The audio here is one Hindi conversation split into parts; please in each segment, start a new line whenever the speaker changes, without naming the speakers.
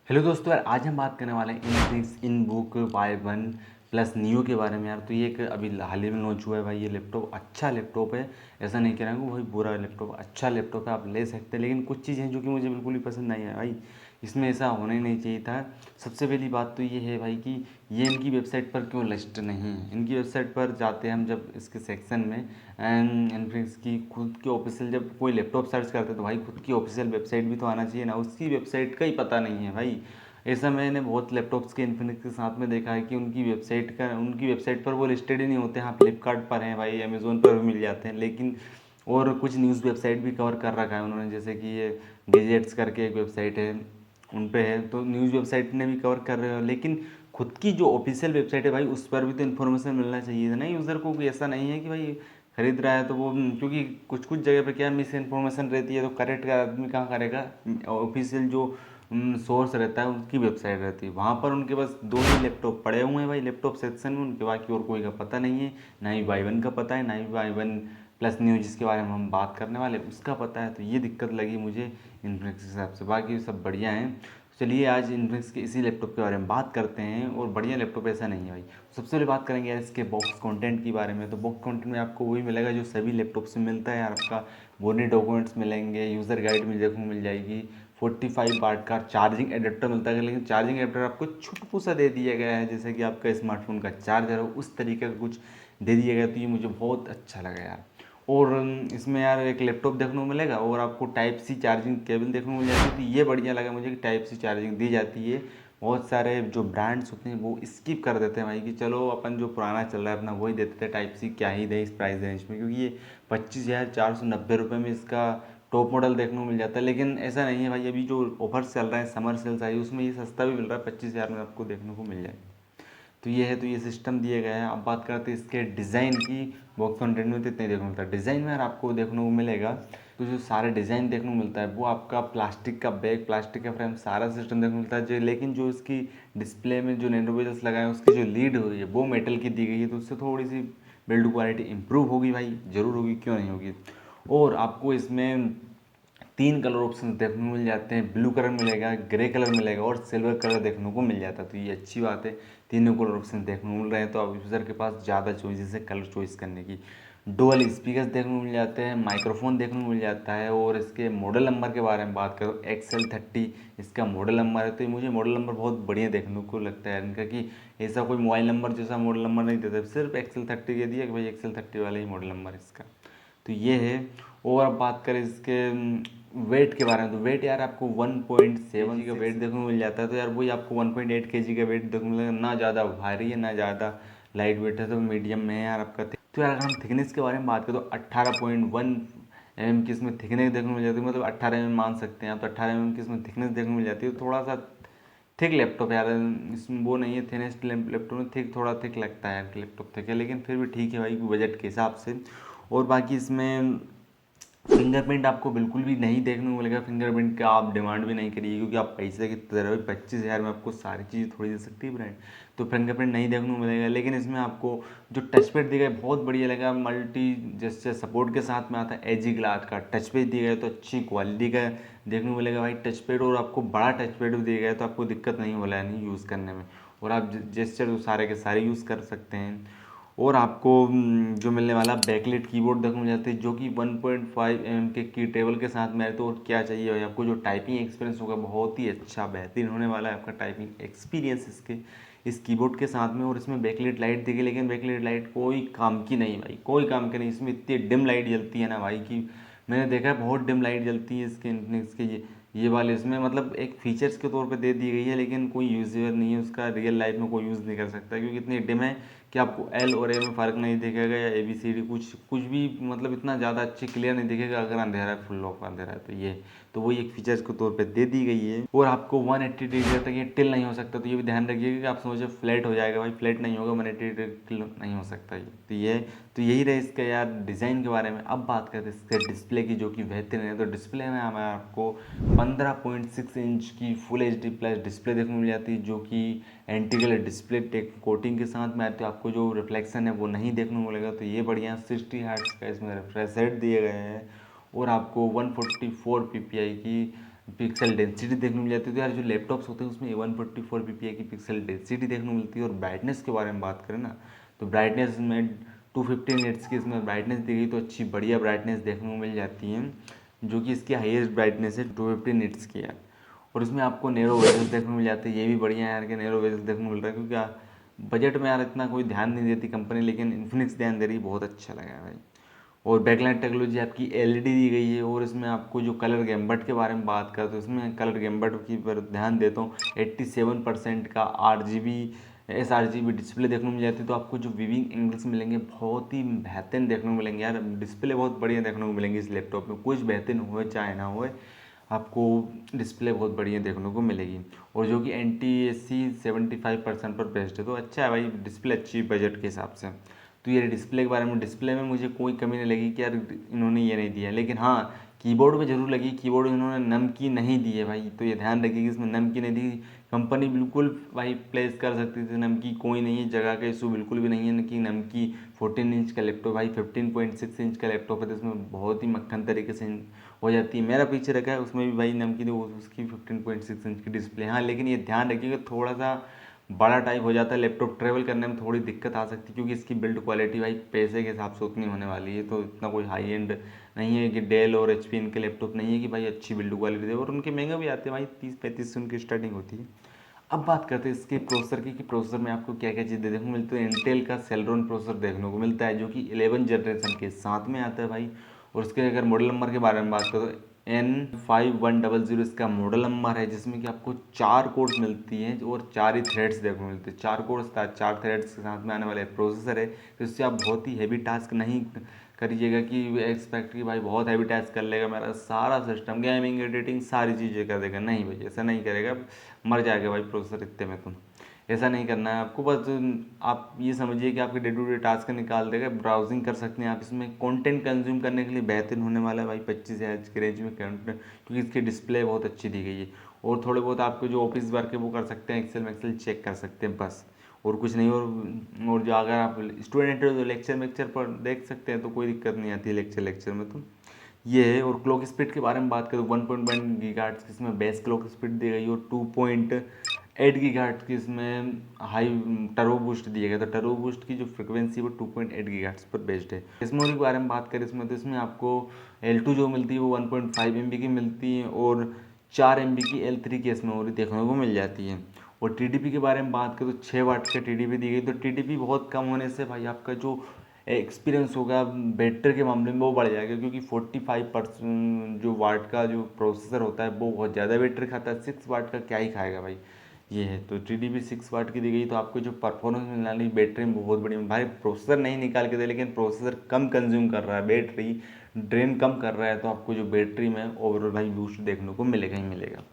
हेलो दोस्तों यार, आज हम बात करने वाले हैं Infinix InBook Y1 plus neo के बारे में। यार तो ये एक अभी हाल ही में लॉन्च हुआ है भाई। ये लैपटॉप अच्छा लैपटॉप है, ऐसा नहीं कह रहा हूँ भाई बुरा लैपटॉप, अच्छा लैपटॉप है, आप ले सकते हैं। लेकिन कुछ चीज़ें हैं जो कि मुझे बिल्कुल ही पसंद नहीं है भाई, इसमें ऐसा होना ही नहीं चाहिए था। सबसे पहली बात तो ये है भाई कि ये इनकी वेबसाइट पर क्यों लिस्ट नहीं है। इनकी वेबसाइट पर जाते हैं हम जब इसके सेक्शन में, एंड इनफिनिक्स की खुद की ऑफिशियल, जब कोई लैपटॉप सर्च करते हैं तो भाई खुद की ऑफिशियल वेबसाइट भी तो आना चाहिए ना, उसकी वेबसाइट का ही पता नहीं है भाई। ऐसा मैंने बहुत लैपटॉप्स के इन्फिनिक्स के साथ में देखा है कि उनकी वेबसाइट पर वो लिस्टेड ही नहीं होते। हाँ, फ्लिपकार्ट पर हैं भाई, अमेज़ोन पर भी मिल जाते हैं, लेकिन और कुछ न्यूज़ वेबसाइट भी कवर कर रखा है उन्होंने, जैसे कि ये गैजेट्स करके एक वेबसाइट है, उन पे है, तो न्यूज़ वेबसाइट ने भी कवर कर रहे हो। लेकिन खुद की जो ऑफिशियल वेबसाइट है भाई, उस पर भी तो इन्फॉर्मेशन मिलना चाहिए था ना यूज़र को। कि ऐसा नहीं है कि भाई खरीद रहा है तो वो, क्योंकि कुछ कुछ जगह पे क्या मिस इन्फॉर्मेशन रहती है, तो करेक्ट का आदमी कहाँ करेगा। ऑफिशियल जो सोर्स रहता है उसकी वेबसाइट रहती है, वहाँ पर उनके पास दो ही लैपटॉप पड़े हुए हैं भाई लैपटॉप सेक्शन में, उनके बाकी और कोई का पता नहीं है। ना ही Y1 का पता है, ना ही Y1 प्लस न्यू जिसके बारे में हम बात करने वाले उसका पता है। तो ये दिक्कत लगी मुझे इन्फिनिक्स के हिसाब से, बाकी सब बढ़िया हैं। चलिए आज इन्फिनिक्स के इसी लैपटॉप के बारे में बात करते हैं, और बढ़िया लैपटॉप ऐसा नहीं है भाई। सबसे पहले बात करेंगे यार इसके बॉक्स कंटेंट के बारे में। तो बॉक्स कंटेंट में आपको वही मिलेगा जो सभी लैपटॉप से मिलता है यार। आपका बोनी डॉक्यूमेंट्स मिलेंगे, यूज़र गाइड मिल जाएगी, 45 वाट का चार्जिंग एडेप्टर मिलता है। लेकिन चार्जिंग एडेप्टर आपको छुटपू सा दे दिया गया है, जैसे कि आपका स्मार्टफोन का चार्जर हो उस तरीके का कुछ दे दिया गया। तो ये मुझे बहुत अच्छा लगा यार। और इसमें यार एक लैपटॉप देखने को मिलेगा, और आपको टाइप सी चार्जिंग केबल देखने को मिल जाती है। तो ये बढ़िया लगा मुझे कि टाइप सी चार्जिंग दी जाती है। बहुत सारे जो ब्रांड्स होते हैं वो स्किप कर देते हैं भाई, कि चलो अपन जो पुराना चल रहा है अपना वही देते थे, टाइप सी क्या ही दे इस प्राइस रेंज में, क्योंकि ये 25,490 में इसका टॉप मॉडल देखने को मिल जाता है। लेकिन ऐसा नहीं है भाई, अभी जो ऑफर्स चल रहा है समर सेल्स आई उसमें ये सस्ता भी मिल रहा है, 25,000 में आपको देखने को मिल जाएगा। तो ये है, तो ये सिस्टम दिया गया है। अब बात करते हैं इसके डिज़ाइन की। बॉक्स कंटेंट में तो इतने देखने को मिलता है, डिज़ाइन में यार आपको देखने को मिलेगा। तो जो सारे डिज़ाइन देखने को मिलता है वो आपका प्लास्टिक का बैग, प्लास्टिक का फ्रेम, सारा सिस्टम देखने को मिलता है। जो लेकिन जो इसकी डिस्प्ले में जो नैनो बेजल्स लगाए हैं उसकी जो लीड हुई है वो मेटल की दी गई है, तो उससे थोड़ी सी बिल्ड क्वालिटी इंप्रूव होगी भाई, ज़रूर होगी, क्यों नहीं होगी। और आपको इसमें तीन कलर ऑप्शन देखने को मिल जाते हैं, ब्लू कलर मिलेगा, ग्रे कलर मिलेगा, और सिल्वर कलर देखने को मिल जाता है। तो ये अच्छी बात है, तीनों कलर ऑप्शन देखने को मिल रहे हैं, तो अब यूज़र के पास ज़्यादा चॉइसेस है कलर चॉइस करने की। डुअल स्पीकर्स देखने को मिल जाते हैं, माइक्रोफोन देखने को मिल जाता है। और इसके मॉडल नंबर के बारे में बात करो, XL30 इसका मॉडल नंबर है। तो मुझे मॉडल नंबर बहुत बढ़िया देखने को लगता है इनका, कि ऐसा कोई मोबाइल नंबर जैसा मॉडल नंबर नहीं देता, सिर्फ XL30 दे दिया कि भाई XL30 वाला ही मॉडल नंबर है इसका। तो ये है। और अब बात करें इसके वेट के बारे में, तो वेट यार आपको 1.7 का वेट देखने को मिल जाता है। तो यार वही आपको 1.8 kg का वेट देखने को मिलेगा, ना ज़्यादा भारी है ना ज़्यादा लाइट वेट है, तो मीडियम में है यार आपका। तो यार अगर हम थिकनेस के बारे में बात करें तो 18.1 mm की इसमें थिकनेस देखने को मिल जाती है, मतलब 18 mm मान सकते हैं आप। तो 18 mm की इसमें थिकनेस देखने को मिल जाती है। तो थोड़ा सा थिक लैपटॉप यार, इसमें वो नहीं है थिनेस्ट लैपटॉप में, थिक थोड़ा थिक लगता है यार लैपटॉप थिक है, लेकिन फिर भी ठीक है भाई बजट के हिसाब से। और बाकी इसमें फिंगरप्रिंट आपको बिल्कुल भी नहीं देखने को मिलेगा, फिंगरप्रिंट का आप डिमांड भी नहीं करिए, क्योंकि आप पैसे की तरह 25,000 में आपको सारी चीज़ें थोड़ी दे सकती है ब्रांड, तो फिंगरप्रिंट नहीं देखने को मिलेगा। लेकिन इसमें आपको जो टच पैड दिया गया है बहुत बढ़िया लगा, मल्टी जैसे सपोर्ट के साथ में आता है, एजी ग्लास का टच पैड दिया गया है, तो अच्छी क्वालिटी का देखने को मिलेगा भाई टच पैड। और आपको बड़ा टच पैड भी दिया गया है, तो आपको दिक्कत नहीं हो रहा है नहीं यूज़ करने में, और आप जेस्चर सारे के सारे यूज़ कर सकते हैं। और आपको जो मिलने वाला बैकलिट कीबोर्ड देखने को मिल जाती है, जो कि 1.5 mm के की टेबल के साथ में है। तो और क्या चाहिए भाई आपको, जो टाइपिंग एक्सपीरियंस होगा बहुत ही अच्छा बेहतरीन होने वाला है आपका टाइपिंग एक्सपीरियंस इसके इस कीबोर्ड के साथ में। और इसमें बैकलिट लाइट देखिए, लेकिन बैकलिट लाइट कोई काम की नहीं भाई, कोई काम की नहीं। इसमें इतनी डिम लाइट जलती है ना भाई, कि मैंने देखा है बहुत डिम लाइट जलती है इसके ये वाले इसमें, मतलब एक फीचर्स के तौर पे दे दी गई है, लेकिन कोई यूज़र नहीं है उसका, रियल लाइफ में कोई यूज़ नहीं कर सकता, क्योंकि इतनी डिम है कि आपको एल और ए में फ़र्क नहीं दिखेगा, या ABCD कुछ कुछ भी, मतलब इतना ज़्यादा अच्छे क्लियर नहीं दिखेगा अगर अंधेरा है, फुल ऑफ अंधेरा है। तो ये तो वही एक फीचर्स के तौर पे दे दी गई है। और आपको 180 डिग्री तक ये टिल नहीं हो सकता, तो ये भी ध्यान रखिएगा कि आप समझे फ्लैट हो जाएगा भाई, फ्लैट नहीं होगा, 180 डिग्री टिल नहीं हो सकता ये। तो यही रहे इसका यार डिज़ाइन के बारे में। अब बात करते हैं इसके डिस्प्ले की, जो कि बेहतरीन है। तो डिस्प्ले में हमें आपको 15.6 इंच की फुल HD प्लस डिस्प्ले देखने को मिल जाती है, जो कि anti glare display tech coating के साथ में आती है। आपको जो रिफ्लेक्शन है वो नहीं देखने को मिलेगा, तो ये बढ़िया 60 हर्ट्ज का इसमें रिफ्रेश रेट दिए गए हैं। और आपको 144 PPI की पिक्सल डेंसिटी देखने को मिल जाती है। तो यार जो लैपटॉप्स होते हैं उसमें 144 ppi की पिक्सल डेंसिटी देखने को मिलती है। और ब्राइटनेस के बारे में बात करें ना, तो ब्राइटनेस में 250 निट्स की इसमें ब्राइटनेस दी गई, तो अच्छी बढ़िया ब्राइटनेस देखने को मिल जाती है, जो कि इसकी हाईएस्ट ब्राइटनेस है 250 निट्स की है। और इसमें आपको नैरो वेजल्स देखने को मिल जाते हैं, ये भी बढ़िया है यार कि नैरो वेजल्स देखने को मिल रहा है, क्योंकि बजट में यार इतना कोई ध्यान नहीं देती कंपनी, लेकिन इन्फिनिक्स ध्यान दे रही, बहुत अच्छा लगा है भाई। और बैकलाइट टेक्नोलॉजी आपकी एलईडी दी गई है। और इसमें आपको जो कलर गैम्बट के बारे में बात करें तो इसमें कलर गैम्बट की पर ध्यान देता हूँ, 87% का RGB sRGB डिस्प्ले देखने को मिल जाती है। तो आपको जो विविंग एंगल्स मिलेंगे बहुत ही बेहतरीन देखने को मिलेंगे यार, डिस्प्ले बहुत बढ़िया देखने को मिलेंगी इस लैपटॉप में, कुछ बेहतरीन हो चाहे ना हो, आपको डिस्प्ले बहुत बढ़िया देखने को मिलेगी। और जो कि NTSC 75% पर बेस्ड है, तो अच्छा है भाई, डिस्प्ले अच्छी बजट के हिसाब से। तो ये डिस्प्ले के बारे में, डिस्प्ले में मुझे कोई कमी नहीं लगी कि यार इन्होंने ये नहीं दिया, लेकिन हाँ कीबोर्ड में जरूर लगी, कीबोर्ड में इन्होंने नम की नहीं दी है भाई, तो ये ध्यान रखिए कि इसमें नम की नहीं दी। कंपनी बिल्कुल भाई प्लेस कर सकती थी, नम की कोई नहीं है, जगह का इशू बिल्कुल भी नहीं है कि नम की। 14 इंच का लैपटॉप भाई, 15.6 इंच का लैपटॉप है, तो इसमें बहुत ही मक्खन तरीके से हो जाती है। मेरा पीछे रखा है उसमें भी भाई नम की, तो उसकी 15.6 इंच की डिस्प्ले। हाँ लेकिन ये ध्यान रखिएगा थोड़ा सा बड़ा टाइप हो जाता है लैपटॉप, ट्रेवल करने में थोड़ी दिक्कत आ सकती है, क्योंकि इसकी बिल्ड क्वालिटी भाई पैसे के हिसाब से उतनी होने वाली है, तो इतना कोई हाई एंड नहीं है कि डेल और HP इनके लैपटॉप नहीं है कि भाई अच्छी बिल्ड क्वालिटी दे, और उनके महंगे भी आते हैं भाई, 30-35 से उनकी स्टार्टिंग होती है। अब बात करते हैं इसके प्रोसेसर की, कि प्रोसेसर में आपको क्या क्या चीज़ देखने को मिलती है। इंटेल का सेलेरॉन प्रोसेसर देखने को मिलता है, जो कि 11 जनरेशन के साथ में आता है भाई। और उसके अगर मॉडल नंबर के बारे में बात करें तो N5100 इसका मॉडल नंबर है, जिसमें कि आपको 4 कोर्स मिलती हैं और 4 ही थ्रेड्स देखने को मिलते हैं। 4 कोर्स 4 थ्रेड्स के साथ में आने वाला प्रोसेसर है, तो इससे आप बहुत ही हैवी टास्क नहीं करिएगा कि एक्सपेक्ट कि भाई बहुत हैवी टास्क कर लेगा, मेरा सारा सिस्टम गेमिंग एडिटिंग सारी चीज़ें कर देगा। नहीं भाई ऐसा नहीं करेगा, मर जाएगा भाई प्रोसेसर इतने में, तुम ऐसा नहीं करना है आपको। बस आप ये समझिए कि आपके डे टू डे टास्क निकाल देगा। ब्राउजिंग कर सकते हैं आप इसमें, कंटेंट कंज्यूम करने के लिए बेहतरीन होने वाला है भाई 25 हज़ार के रेंज में कंटेंट, क्योंकि इसकी डिस्प्ले बहुत अच्छी दी गई है। और थोड़े बहुत आपके जो ऑफिस वर्क है वो कर सकते हैं, एक्सेल मैक्सेल चेक कर सकते हैं बस, और कुछ नहीं। और जो अगर आप स्टूडेंट हो तो लेक्चर वेक्चर पर देख सकते हैं, तो कोई दिक्कत नहीं आती है लेक्चर में तो ये है। और क्लॉक स्पीड के बारे में बात करें तो 1.1 गीगाहर्ट्ज़ की इसमें बेस क्लॉक स्पीड दी गई, और 2.8 गीगाहर्ट्ज़ की इसमें हाई टर्बो बूस्ट दिया गया। तो टर्बो बूस्ट की जो फ्रिक्वेंसी वो 2.8 गीगाहर्ट्ज़ पर बेस्ड है। मेमोरी के बारे में बात करें इसमें, तो इसमें आपको L2 जो मिलती है वो 1.5 MB की मिलती है, और 4 MB की L3 की इसमें मेमोरी देखने को मिल जाती है। और TDP के बारे में बात करें तो 6 वाट का TDP दी गई। तो TDP बहुत कम होने से भाई आपका जो एक्सपीरियंस होगा बैटरी के मामले में वो बढ़ जाएगा, क्योंकि 45% जो वाट का जो प्रोसेसर होता है वो बहुत ज़्यादा बैटरी खाता है, 6 वाट का क्या ही खाएगा भाई। ये है तो TDP 6 वाट की दी गई, तो आपको जो परफॉर्मेंस मिलने वाली बैटरी में बहुत बड़ी भाई, प्रोसेसर नहीं निकाल के दे लेकिन प्रोसेसर कम कंज्यूम कर रहा है, बैटरी ड्रेन कम कर रहा है, तो आपको जो बैटरी में ओवरऑल भाई बूस्ट देखने को मिलेगा ही मिलेगा।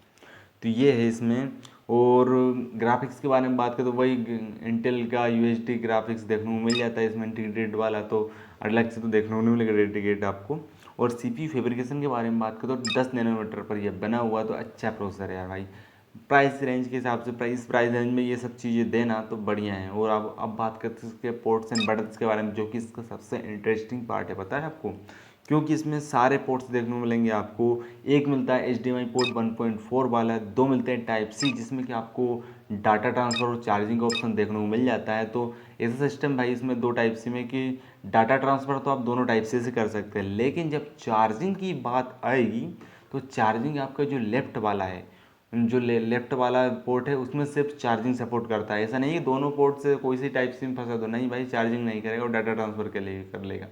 तो ये है इसमें। और ग्राफिक्स के बारे में बात करें तो वही इंटेल का UHD ग्राफिक्स देखने को मिल जाता है इसमें इंटीग्रेटेड वाला, तो अलग से तो देखने को नहीं मिलेगा डेडिकेट आपको। और CPU फैब्रिकेशन के बारे में बात करें तो 10 नैनोमीटर पर यह बना हुआ, तो अच्छा प्रोसेसर है यार भाई। प्राइस रेंज के हिसाब से प्राइस रेंज में ये सब चीज़ें देना तो बढ़िया है। और अब बात करते हैं इसके पोर्ट्स एंड बटन्स के बारे में, जो कि इसका सबसे इंटरेस्टिंग पार्ट है, पता है आपको, क्योंकि इसमें सारे पोर्ट्स देखने को मिलेंगे आपको। एक मिलता है HDMI पोर्ट 1.4 वाला, 2 मिलते हैं Type-C जिसमें कि आपको डाटा ट्रांसफ़र और चार्जिंग का ऑप्शन देखने को मिल जाता है। तो ऐसा सिस्टम भाई इसमें 2 Type-C में कि डाटा ट्रांसफ़र तो आप दोनों Type-C से कर सकते हैं, लेकिन जब चार्जिंग की बात आएगी तो चार्जिंग आपका जो लेफ्ट वाला है, जो लेफ्ट वाला पोर्ट है उसमें सिर्फ चार्जिंग सपोर्ट करता है। ऐसा नहीं है दोनों पोर्ट से कोई सी Type-C में फंसा दो, नहीं भाई चार्जिंग नहीं करेगा और डाटा ट्रांसफ़र के लिए कर लेगा।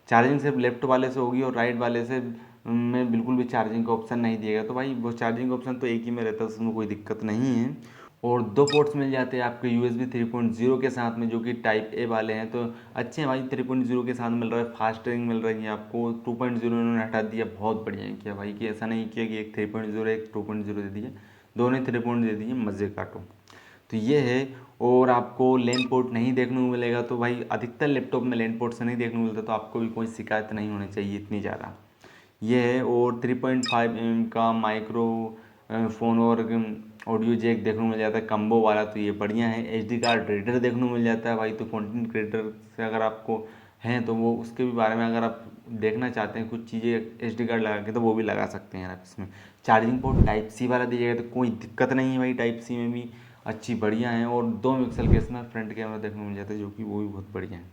चार्जिंग सिर्फ लेफ्ट वाले से होगी और राइट वाले से में बिल्कुल भी चार्जिंग का ऑप्शन नहीं दिएगा। तो भाई वो चार्जिंग ऑप्शन तो एक ही में रहता है, उसमें कोई दिक्कत नहीं है। और 2 पोर्ट्स मिल जाते हैं आपके USB 3.0 के साथ में, जो कि Type-A वाले हैं, तो अच्छे हैं भाई। 3.0 के साथ मिल रहा है, फास्ट चार्जिंग मिल रही है आपको। 2.0 इन्होंने हटा दिया, बहुत बढ़िया है किया भाई, कि ऐसा नहीं किया कि एक 3.0 एक 2.0 दे दिया, दोनों ही 3 दे दिए, मज़े काटो। तो ये है। और आपको लैन पोर्ट नहीं देखने को मिलेगा, तो भाई अधिकतर लैपटॉप में लैन पोर्ट से नहीं देखने को मिलता, तो आपको भी कोई शिकायत नहीं होनी चाहिए इतनी ज़्यादा। ये है। और 3.5 mm का माइक्रो फ़ोन और ऑडियो जैक देखने को मिल जाता है कम्बो वाला, तो ये बढ़िया है। SD कार्ड रीडर देखने को मिल जाता है भाई, तो कंटेंट क्रिएटर से अगर आपको हैं तो वो उसके भी बारे में अगर आप देखना चाहते हैं कुछ चीज़ें एसडी कार्ड लगा के, तो वो भी लगा सकते हैं आप इसमें। चार्जिंग पोर्ट टाइप सी वाला दीजिएगा तो कोई दिक्कत नहीं है भाई, टाइप सी में भी अच्छी बढ़िया है। और 2 मेगापिक्सल के इसमें फ्रंट कैमरा देखने को मिल जाता है, जो कि वो भी बहुत बढ़िया है।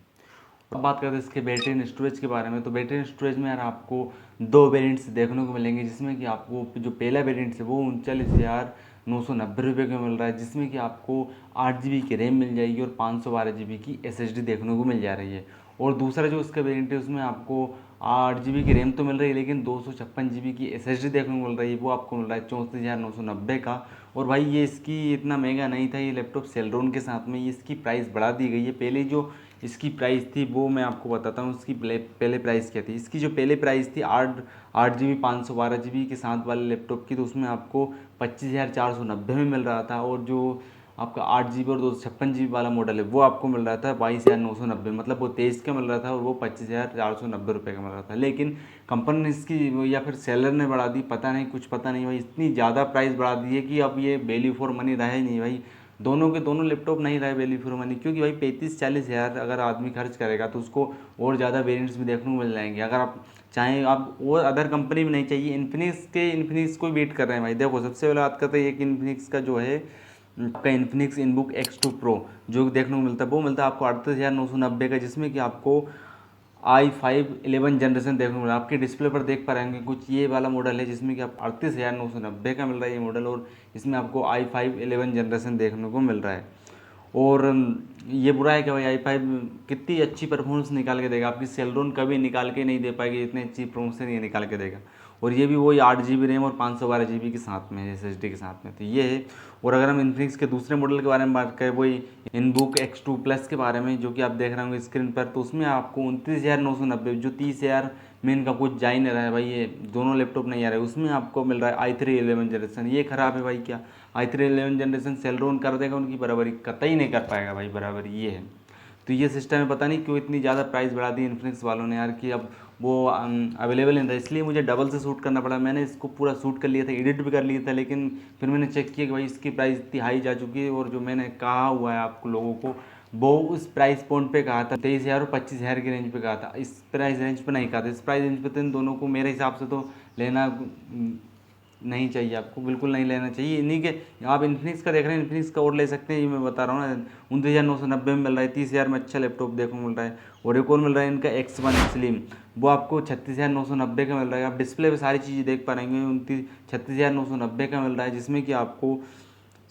अब बात करते हैं इसके बैटरी एंड स्टोरेज के बारे में। तो बैटरी एंड स्टोरेज में यार आपको 2 वेरिएंट्स देखने को मिलेंगे, जिसमें कि आपको जो पहला वेरिएंट है वो 39,990 रुपये का मिल रहा है, जिसमें कि आपको 8 GB की रैम मिल जाएगी और 512 GB की SSD देखने को मिल जा रही है। और दूसरा जो उसका वेरिएंट है उसमें आपको 8 GB की रैम तो मिल रही है, लेकिन 256 GB की SSD देखने को मिल रही है, वो आपको मिल रहा है 34,990 का। और भाई ये इसकी इतना महंगा नहीं था ये लैपटॉप सेलेरॉन के साथ में, ये इसकी प्राइस बढ़ा दी गई है। पहले जो इसकी प्राइस थी वो मैं आपको बताता हूँ, इसकी पहले प्राइस क्या थी। इसकी जो पहले प्राइस थी 8 GB 512 GB के साथ वाले लैपटॉप की, तो उसमें आपको 25,490 में मिल रहा था। और जो आपका 8 GB और 256 GB वाला मॉडल है वो आपको मिल रहा था 22,990, मतलब वो 23 का मिल रहा था और वो 25,490 रुपये का मिल रहा था। लेकिन कंपनी ने इसकी या फिर सेलर ने बढ़ा दी, पता नहीं, कुछ पता नहीं भाई, इतनी ज़्यादा प्राइस बढ़ा दी है कि अब ये वैल्यू फॉर मनी रहा ही नहीं भाई। दोनों के दोनों लैपटॉप नहीं रहे वैल्यू फॉर मनी, क्योंकि भाई 35-40 हज़ार अगर आदमी खर्च करेगा तो उसको और ज़्यादा वेरिएंट्स भी देखने को मिल जाएंगे। अगर आप चाहें, आप और अदर कंपनी में नहीं चाहिए, इन्फिनिक्स को वेट कर रहे हैं भाई। देखो सबसे पहले बात करते हैं एक इन्फिनिक्स का जो है आपका इन्फिनिक्स इनबुक X2 Pro जो देखने को मिलता है, वो मिलता है आपको 38,990 का, जिसमें कि आपको i5 11 जनरेशन देखने को मिला। आपके डिस्प्ले पर देख पा रहे होंगे कुछ ये वाला मॉडल है, जिसमें कि आप 38,990 का मिल रहा है ये मॉडल, और इसमें आपको i5 11 जनरेशन देखने को मिल रहा है। और ये बुरा है कि भाई i5 कितनी अच्छी परफॉर्मेंस निकाल के देगा, आपकी सेलेरॉन कभी निकाल के नहीं दे पाएगी, इतनी अच्छी परफॉर्मेंस ये निकाल के देगा। और ये भी वही 8 GB रैम और 512 GB के साथ में SSD के साथ में, तो ये है। और अगर हम इन्फिनिक्स के दूसरे मॉडल के बारे में बात करें, वही इनबुक X2 प्लस के बारे में, जो कि आप देख रहे होंगे स्क्रीन पर, तो उसमें आपको 29,990, जो 30,000 में इनका कुछ जा ही नहीं रहा है भाई, ये दोनों लैपटॉप नहीं आ रहे, उसमें आपको मिल रहा है i3 11 जनरेशन। ये ख़राब है भाई, क्या i3 11 जनरेशन सेलेरॉन कर देगा उनकी बराबरी? कतई नहीं कर पाएगा भाई बराबरी, ये है। तो ये सिस्टम है, पता नहीं क्यों इतनी ज़्यादा प्राइस बढ़ा दी इन्फिनिक्स वालों ने यार, कि अब वो अवेलेबल नहीं था, इसलिए मुझे डबल से शूट करना पड़ा। मैंने इसको पूरा शूट कर लिया था, एडिट भी कर लिया था, लेकिन फिर मैंने चेक किया कि भाई इसकी प्राइस इतनी हाई जा चुकी है। और जो मैंने कहा हुआ है आपको लोगों को, वो उस प्राइस पॉइंट पे कहा था 23,000 और 25,000 की रेंज पे कहा था, इस प्राइस रेंज पे नहीं कहा था। इस प्राइस रेंज पे तो इन दोनों को मेरे हिसाब से तो लेना नहीं चाहिए, आपको बिल्कुल नहीं लेना चाहिए। इन्हीं के आप इन्फिनिक्स का देख रहे हैं, इन्फिनिक्स का और ले सकते हैं, ये मैं बता रहा हूँ ना। 29,990 में मिल रहा है, 30,000 में अच्छा लैपटॉप देखने को मिल रहा है। और एक और मिल रहा है इनका X1 स्लिम, वो आपको 36,990 का मिल रहा है। आप डिस्प्ले पे सारी चीज़ें देख पा रहेंगे, 36,990 का मिल रहा है, जिसमें कि आपको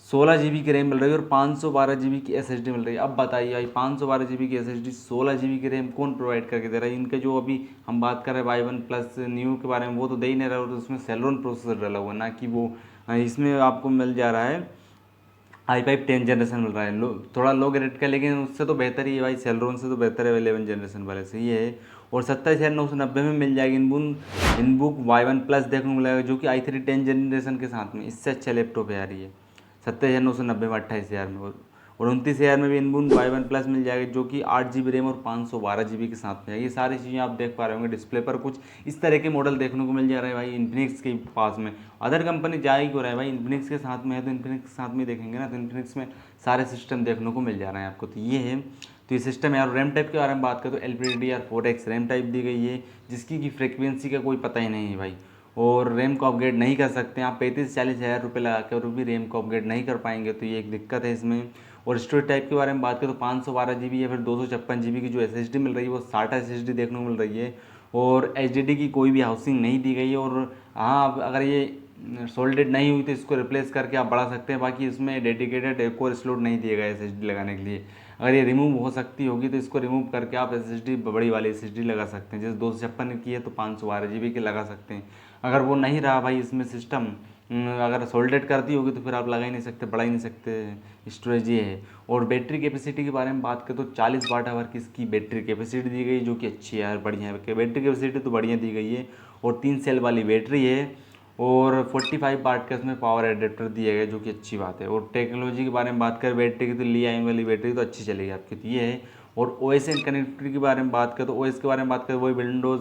16 GB की रैम मिल रही है और 512 GB की SSD मिल रही है। अब बताइए भाई 512 GB की SSD 16 GB की रैम कौन प्रोवाइड करके दे रहा है? इनके जो अभी हम बात कर रहे हैं Y1 प्लस न्यू के बारे में, वो तो दे ही नहीं रहा, और उसमें सेलेरॉन प्रोसेसर डला हुआ, ना कि वो इसमें आपको मिल जा रहा है i5 10 जनरेशन मिल रहा है। थोड़ा लो ग्रेड का, लेकिन उससे तो बेहतर ही है भाई, सेलेरॉन से तो बेहतर है 11 जनरेशन वाले से, ये है। और 27,990 में मिल जाएगी इनबुक Y1 प्लस देखने को मिलेगा, जो कि i3 10 जनरेशन के साथ में इससे अच्छा लैपटॉप है यार ये। 27,990 में 28,000 में, और 29,000 में भी इनबुन Y1 प्लस मिल जाएगा, जो कि 8 GB रैम और 512 GB के साथ में है। ये सारी चीज़ें आप देख पा रहे होंगे डिस्प्ले पर, कुछ इस तरह के मॉडल देखने को मिल जा रहे हैं भाई इन्फिनिक्स के पास में। अदर कंपनी जा ही क्यों रहा है भाई, इन्फिनिक्स के साथ में है तो इन्फिनिक्स के साथ में देखेंगे ना, तो इन्फिनिक्स में सारे सिस्टम देखने को मिल जा रहे हैं आपको, तो ये है। तो ये सिस्टम है। और रैम टाइप के बारे में बात करें तो LPDDR4X रैम टाइप दी गई है, जिसकी की फ्रिक्वेंसी का कोई पता ही नहीं है भाई। और रैम को अपग्रेड नहीं कर सकते आप, 35-40 हज़ार रुपये लगा के और भी रैम को अपग्रेड नहीं कर पाएंगे, तो ये एक दिक्कत है इसमें। और स्टोरेज टाइप के बारे में बात करें तो 512 GB या फिर 256 GB की जो SSD मिल रही है, वो SATA SSD देखने को मिल रही है। और HDD की कोई भी हाउसिंग नहीं दी गई है। और हाँ, अगर ये सोल्डेड नहीं हुई तो इसको रिप्लेस करके आप बढ़ा सकते हैं, बाकी इसमें डेडिकेटेड एक और स्लॉट नहीं दिया गया SSD लगाने के लिए। अगर ये रिमूव हो सकती होगी तो इसको रिमूव करके आप SSD बड़ी वाली SSD लगा सकते हैं, जैसे 256 की है तो 512 GB की लगा सकते हैं। अगर वो नहीं रहा भाई इसमें सिस्टम, अगर सोल्डेड करती होगी तो फिर आप लगा ही नहीं सकते, बढ़ा ही नहीं सकते स्टोरेज, ये है। और बैटरी कैपेसिटी के बारे में बात करें तो 40 वाट आवर की इसकी बैटरी कैपेसिटी दी गई, जो कि अच्छी है यार, बढ़िया है, बैटरी कैपेसिटी तो बढ़िया दी गई है। और 3 सेल वाली बैटरी है, और 45 वाट का इसमें पावर एडेप्टर दिया गया, जो कि अच्छी बात है। और टेक्नोलॉजी के बारे में बात करें बैटरी की, तो लिथियम वाली बैटरी तो अच्छी चलेगी आपकी, तो ये है। और OS एंड कनेक्टिविटी के बारे में बात करें तो OS के बारे में बात करें, वही विंडोज़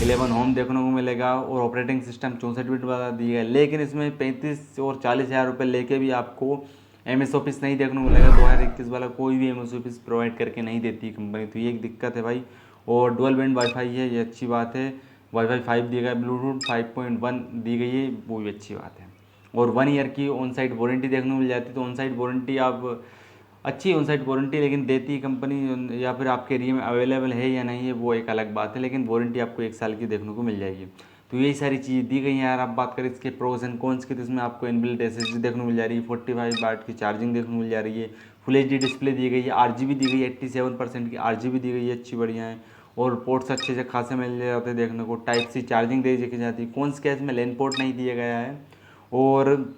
11 होम देखने को मिलेगा, और ऑपरेटिंग सिस्टम 64 बिट वाला दिया है। लेकिन इसमें 35 और 40 हज़ार रुपये लेके भी आपको MS ऑफिस नहीं देखने को मिलेगा। 2021 वाला कोई भी MS ऑफिस प्रोवाइड करके नहीं देती कंपनी, तो ये एक दिक्कत है भाई। और डुअल बैंड वाईफाई है, ये अच्छी बात है। वाईफाई 5 दिया गया है, ब्लूटूथ 5.1 दी गई है, वो भी अच्छी बात है। और 1 ईयर की ऑन साइट वारंटी देखने को मिल जाती है। तो ऑन साइट वारंटी आप अच्छी ऑन साइट वारंटी लेकिन देती कंपनी, या फिर आपके एरिया में अवेलेबल है या नहीं है वो एक अलग बात है, लेकिन वारंटी आपको 1 साल की देखने को मिल जाएगी। तो यही सारी चीज़ें दी गई हैं यार। आप बात करें इसके प्रोज एंड कॉन्स की, तो इसमें आपको इनबिल्ट एसएसडी देखने को मिल जा रही है, 45 वाट की चार्जिंग देखने को मिल जा रही है, फुल एचडी डिस्प्ले दी गई है, आरजीबी दी गई है, 87% की आरजीबी दी गई है, अच्छी बढ़िया है। और पोर्ट्स अच्छे से खासे मिल जाते हैं देखने को, टाइप सी चार्जिंग दे देखी जाती है। कौन के इसमें लेन पोर्ट नहीं दिया गया है, और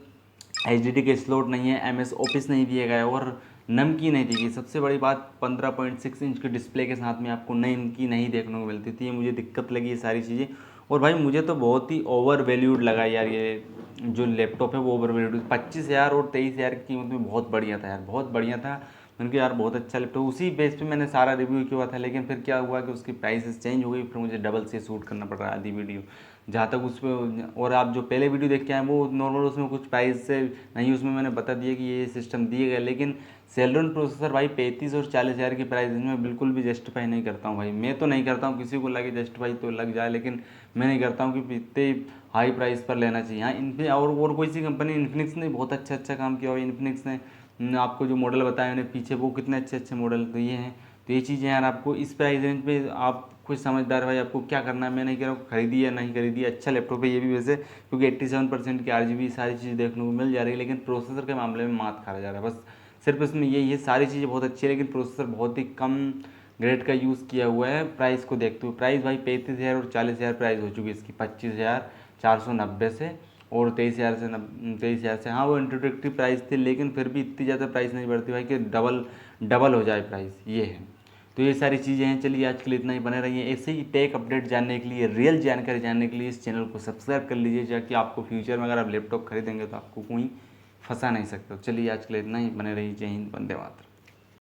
एच के स्लॉट नहीं है, एम एस ऑफिस नहीं दिया गया है, और नम की नहीं दी गई। सबसे बड़ी बात 15.6 इंच के डिस्प्ले के साथ में आपको नम की नहीं देखने को मिलती थी, ये मुझे दिक्कत लगी ये सारी चीज़ें। और भाई मुझे तो बहुत ही ओवर वैल्यूड लगा यार, ये जो लैपटॉप है वो ओवर वैल्यूड 25,000 और 23,000 की कीमत में बहुत बढ़िया था यार, बहुत बढ़िया था। मैंने कहा यार बहुत अच्छा लैपटॉप, उसी बेस पे मैंने सारा रिव्यू किया था। लेकिन फिर क्या हुआ कि उसकी प्राइसेस चेंज हो गई, फिर मुझे डबल से शूट करना पड़ रहा है आधी वीडियो। जहाँ तक उस पर, और आप जो पहले वीडियो देख के आए वो नॉर्मल, उसमें कुछ प्राइस से नहीं, उसमें मैंने बता दिया कि ये सिस्टम दिए गए। लेकिन सेलेरॉन प्रोसेसर भाई 35 और 40,000 की प्राइस में बिल्कुल भी जस्टिफाई नहीं करता हूँ भाई। मैं तो नहीं करता हूँ, किसी को लगे जस्टिफाई तो लग जाए, लेकिन मैं नहीं करता हूँ कि इतने हाई प्राइस पर लेना चाहिए। हाँ इन्फिन और कोई सी कंपनी, इन्फिनिक्स ने बहुत अच्छा काम किया हुआ है। इन्फिनिक्स ने आपको जो मॉडल बताया मैंने पीछे, वो कितने अच्छे मॉडल तो ये हैं। तो ये चीज़ें यार आपको इस प्राइस रेंज पे, आप कुछ समझदार भाई आपको क्या करना है। मैं नहीं कह रहा हूँ खरीदी या नहीं खरीदी, अच्छा लैपटॉप है ये भी वैसे, क्योंकि 87% की आरजीबी सारी चीज़ देखने को मिल जा रही है। लेकिन प्रोसेसर के मामले में मात खा जा रहा है बस, सिर्फ इसमें ये सारी चीज़ें बहुत अच्छी है, लेकिन प्रोसेसर बहुत ही कम ग्रेड का यूज़ किया हुआ है। प्राइस को देखते हुए, प्राइस भाई 35,000 और 40,000 प्राइस हो चुकी है इसकी, 25,490 से और 23,000 से। हाँ वो इंट्रोडक्टरी प्राइस थी, लेकिन फिर भी इतनी ज़्यादा प्राइस नहीं बढ़ती भाई कि डबल हो जाए प्राइस, ये है। तो ये सारी चीज़ें हैं। चलिए आज के लिए इतना ही, बने रहिए ऐसे ही टेक अपडेट जानने के लिए, रियल जानकारी जानने के लिए इस चैनल को सब्सक्राइब कर लीजिए, ताकि आपको फ्यूचर में अगर आप लैपटॉप खरीदेंगे तो आपको कोई फंसा नहीं सकता। चलिए आज के लिए इतना ही, बने रहिए। जय हिंद, वंदे मातरम।